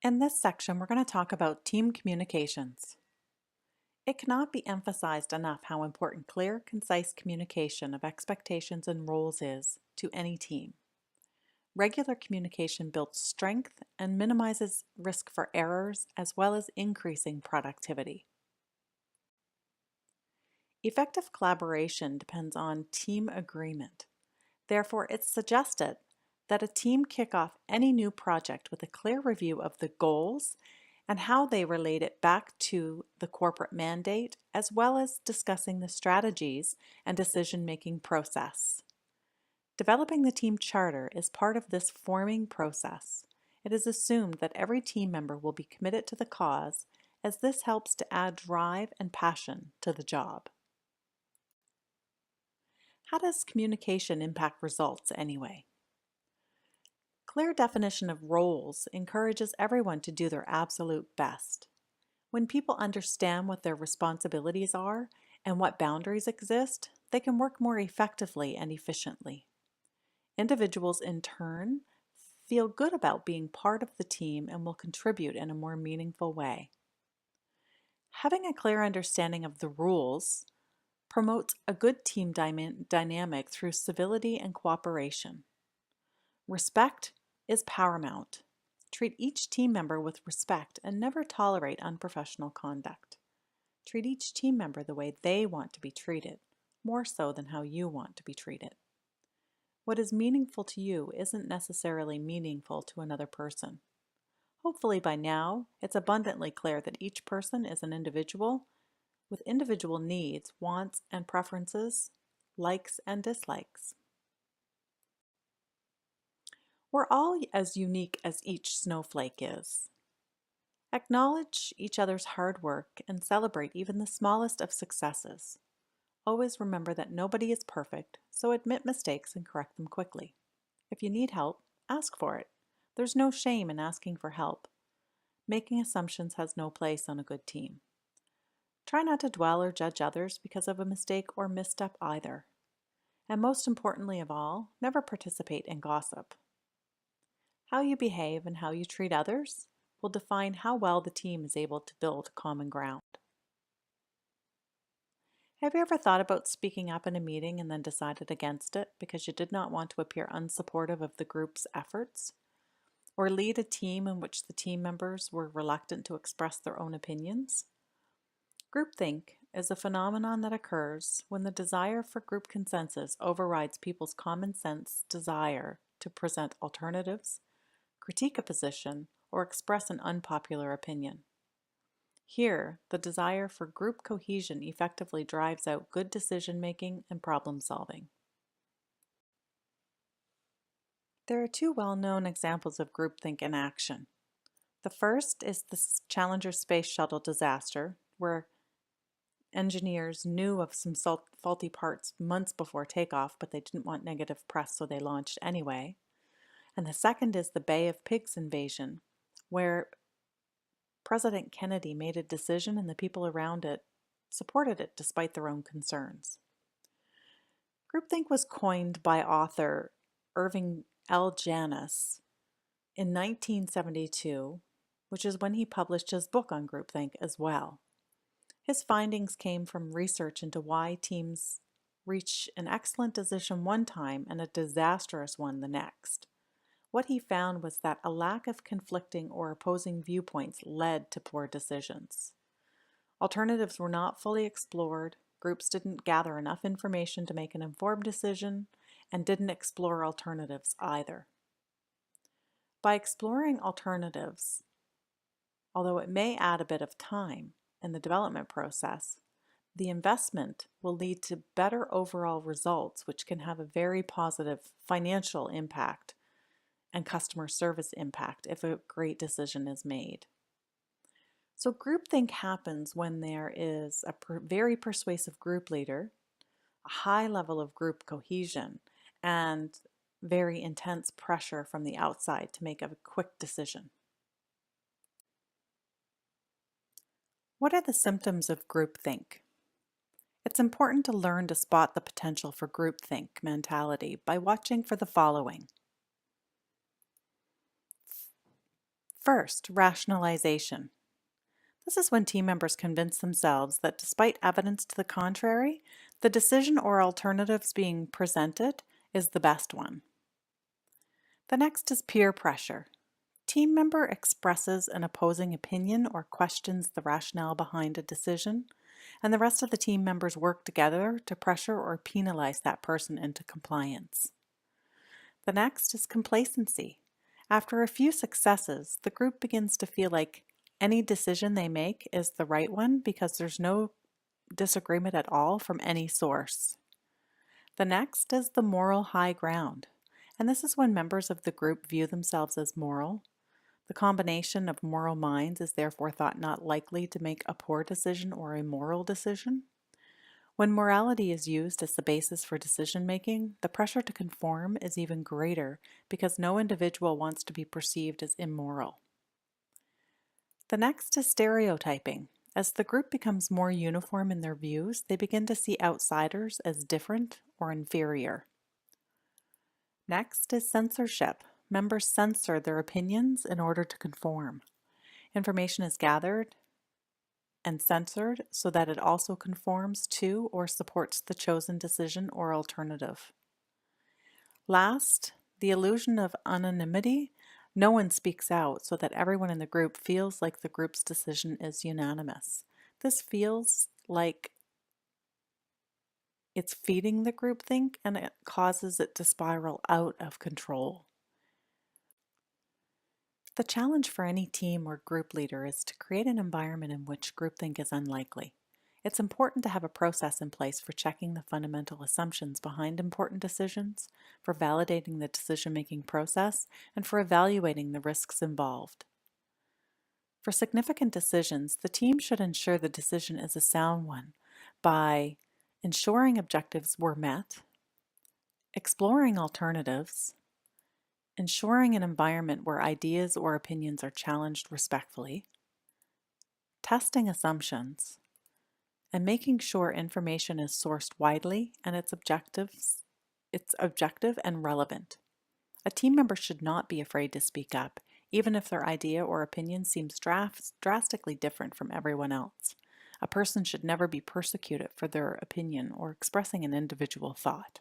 In this section, we're going to talk about team communications. It cannot be emphasized enough how important clear, concise communication of expectations and roles is to any team. Regular communication builds strength and minimizes risk for errors as well as increasing productivity. Effective collaboration depends on team agreement. Therefore, it's suggested that a team kick off any new project with a clear review of the goals and how they relate it back to the corporate mandate, as well as discussing the strategies and decision-making process. Developing the team charter is part of this forming process. It is assumed that every team member will be committed to the cause, as this helps to add drive and passion to the job. How does communication impact results anyway? Clear definition of roles encourages everyone to do their absolute best. When people understand what their responsibilities are and what boundaries exist, they can work more effectively and efficiently. Individuals, in turn, feel good about being part of the team and will contribute in a more meaningful way. Having a clear understanding of the rules promotes a good team dynamic through civility and cooperation. Respect is paramount. Treat each team member with respect and never tolerate unprofessional conduct. Treat each team member the way they want to be treated, more so than how you want to be treated. What is meaningful to you isn't necessarily meaningful to another person. Hopefully by now, it's abundantly clear that each person is an individual with individual needs, wants, and preferences, likes and dislikes. We're all as unique as each snowflake is. Acknowledge each other's hard work and celebrate even the smallest of successes. Always remember that nobody is perfect, so admit mistakes and correct them quickly. If you need help, ask for it. There's no shame in asking for help. Making assumptions has no place on a good team. Try not to dwell or judge others because of a mistake or misstep either. And most importantly of all, never participate in gossip. How you behave and how you treat others will define how well the team is able to build common ground. Have you ever thought about speaking up in a meeting and then decided against it because you did not want to appear unsupportive of the group's efforts? Or lead a team in which the team members were reluctant to express their own opinions? Groupthink is a phenomenon that occurs when the desire for group consensus overrides people's common sense desire to present alternatives, critique a position, or express an unpopular opinion. Here, the desire for group cohesion effectively drives out good decision-making and problem-solving. There are two well-known examples of groupthink in action. The first is the Challenger Space Shuttle disaster, where engineers knew of some faulty parts months before takeoff, but they didn't want negative press, so they launched anyway. And the second is the Bay of Pigs invasion, where President Kennedy made a decision and the people around it supported it despite their own concerns. Groupthink was coined by author Irving L. Janis in 1972, which is when he published his book on groupthink as well. His findings came from research into why teams reach an excellent decision one time and a disastrous one the next. What he found was that a lack of conflicting or opposing viewpoints led to poor decisions. Alternatives were not fully explored, groups didn't gather enough information to make an informed decision, and didn't explore alternatives either. By exploring alternatives, although it may add a bit of time in the development process, the investment will lead to better overall results, which can have a very positive financial impact and customer service impact if a great decision is made. So groupthink happens when there is a very persuasive group leader, a high level of group cohesion, and very intense pressure from the outside to make a quick decision. What are the symptoms of groupthink? It's important to learn to spot the potential for groupthink mentality by watching for the following. First, rationalization. This is when team members convince themselves that despite evidence to the contrary, the decision or alternatives being presented is the best one. The next is peer pressure. Team member expresses an opposing opinion or questions the rationale behind a decision, and the rest of the team members work together to pressure or penalize that person into compliance. The next is complacency. After a few successes, the group begins to feel like any decision they make is the right one because there's no disagreement at all from any source. The next is the moral high ground, and this is when members of the group view themselves as moral. The combination of moral minds is therefore thought not likely to make a poor decision or a moral decision. When morality is used as the basis for decision making, the pressure to conform is even greater because no individual wants to be perceived as immoral. The next is stereotyping. As the group becomes more uniform in their views, they begin to see outsiders as different or inferior. Next is censorship. Members censor their opinions in order to conform. Information is gathered and censored so that it also conforms to or supports the chosen decision or alternative. Last, the illusion of anonymity. No one speaks out so that everyone in the group feels like the group's decision is unanimous. This feels like it's feeding the groupthink and it causes it to spiral out of control. The challenge for any team or group leader is to create an environment in which groupthink is unlikely. It's important to have a process in place for checking the fundamental assumptions behind important decisions, for validating the decision-making process, and for evaluating the risks involved. For significant decisions, the team should ensure the decision is a sound one by ensuring objectives were met, exploring alternatives, ensuring an environment where ideas or opinions are challenged respectfully, testing assumptions, and making sure information is sourced widely and it's objective and relevant. A team member should not be afraid to speak up, even if their idea or opinion seems drastically different from everyone else. A person should never be persecuted for their opinion or expressing an individual thought.